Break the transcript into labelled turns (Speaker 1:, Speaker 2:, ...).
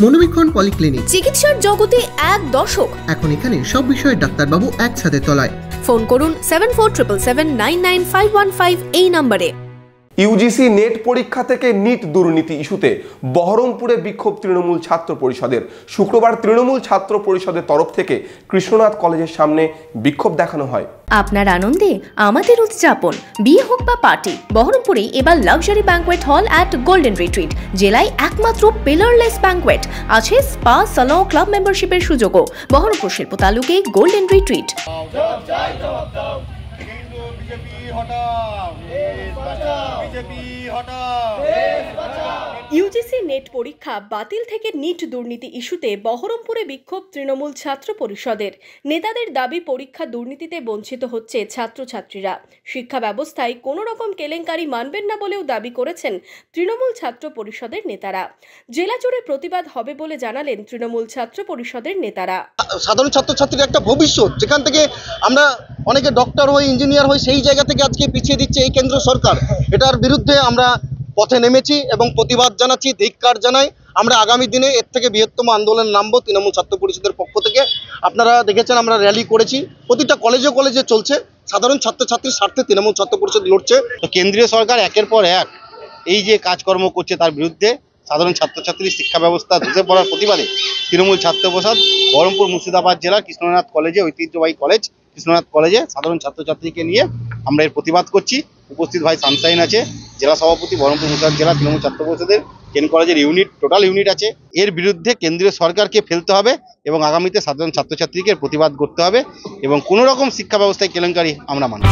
Speaker 1: মনোবীক্ষণ polyclinic,
Speaker 2: চিকিৎসার জগতে এক দশক।
Speaker 1: এখন এখানে সব বিষয়ে ডাক্তারবাবু একসাথে তলায়।
Speaker 2: ফোন করুন 7477799515 এই নম্বরে।
Speaker 3: ইউজিসি নেট পরীক্ষা থেকে নিট দুর্নীতি ইস্যুতে বহরমপুরে বিক্ষোভ তৃণমূল ছাত্র পরিষদের। শুক্রবার তৃণমূল ছাত্র পরিষদের তরফ থেকে কৃষ্ণনাথ কলেজের সামনে বিক্ষোভ দেখানো হয়।
Speaker 2: আপনার আনন্দে আমাদের উদযাপন। বিয়ে হোক বা পার্টি, বহরমপুরে এবার luxury banquet hall at golden retreat. জেলায় একমাত্র পিলারলেস ব্যাঙ্কোয়েট, আছে স্পা, সালন, ক্লাব মেম্বারশিপের সুযোগও। বহরমপুর শিল্প তালুকে গোল্ডেন রিট্রিট। ইউজিসি নেট পরীক্ষা বাতিল থেকে নিট দুর্নীতি ইস্যুতে বহরমপুরে বিক্ষোভ তৃণমূল ছাত্র পরিষদের। নেতাদের দাবি, পরীক্ষা দুর্নীতিতে বঞ্চিত হচ্ছে ছাত্রছাত্রীরা। শিক্ষা ব্যবস্থায় কোনো রকম কেলেঙ্কারি মানবেন না বলেও দাবি করেছেন তৃণমূল ছাত্র পরিষদের নেতারা। জেলা জুড়ে প্রতিবাদ হবে বলে জানালেন তৃণমূল ছাত্র পরিষদের নেতারা।
Speaker 4: সাধারণ ছাত্রছাত্রীর একটা ভবিষ্যৎ, যেখান থেকে আমরা অনেকে ডক্টর হই, ইঞ্জিনিয়ার হই, সেই জায়গা থেকে আজকে পিছিয়ে দিচ্ছে এই কেন্দ্র সরকার। এটার বিরুদ্ধে আমরা পথে নেমেছি এবং প্রতিবাদ জানাচ্ছি, ধিক্কার জানাই। আমরা আগামী দিনে এর থেকে বৃহত্তম আন্দোলন নামবো তৃণমূল ছাত্র পরিষদের পক্ষ থেকে। আপনারা দেখেছেন আমরা র্যালি করেছি, প্রতিটা কলেজে কলেজে চলছে। সাধারণ ছাত্রছাত্রীর স্বার্থে তৃণমূল ছাত্র পরিষদ লড়ছে।
Speaker 5: তো কেন্দ্রীয় সরকার একের পর এক এই যে কাজকর্ম করছে তার বিরুদ্ধে সাধারণ ছাত্রছাত্রীর শিক্ষা ব্যবস্থা ধসে পড়ার প্রতিবাদে তৃণমূল ছাত্র পরিষদ বহরমপুর মুর্শিদাবাদ জেলার কৃষ্ণনাথ কলেজে, ঐতিহ্যবাহী কলেজ কৃষ্ণনাথ কলেজে সাধারণ ছাত্রছাত্রীকে নিয়ে আমরা এর প্রতিবাদ করছি। উপস্থিত ভাই সানশাইন আছে, জেলা সভাপতি বহরমপুর মুর্শিদাবাদ জেলা তৃণমূল ছাত্র পরিষদের। কেন কলেজের টোটাল ইউনিট আছে। এর বিরুদ্ধে কেন্দ্রীয় সরকারকে ফেলতে হবে এবং আগামীতে সাধারণ ছাত্রছাত্রীকে প্রতিবাদ করতে হবে এবং কোনো রকম শিক্ষা ব্যবস্থায় কেলেঙ্কারি আমরা মানি।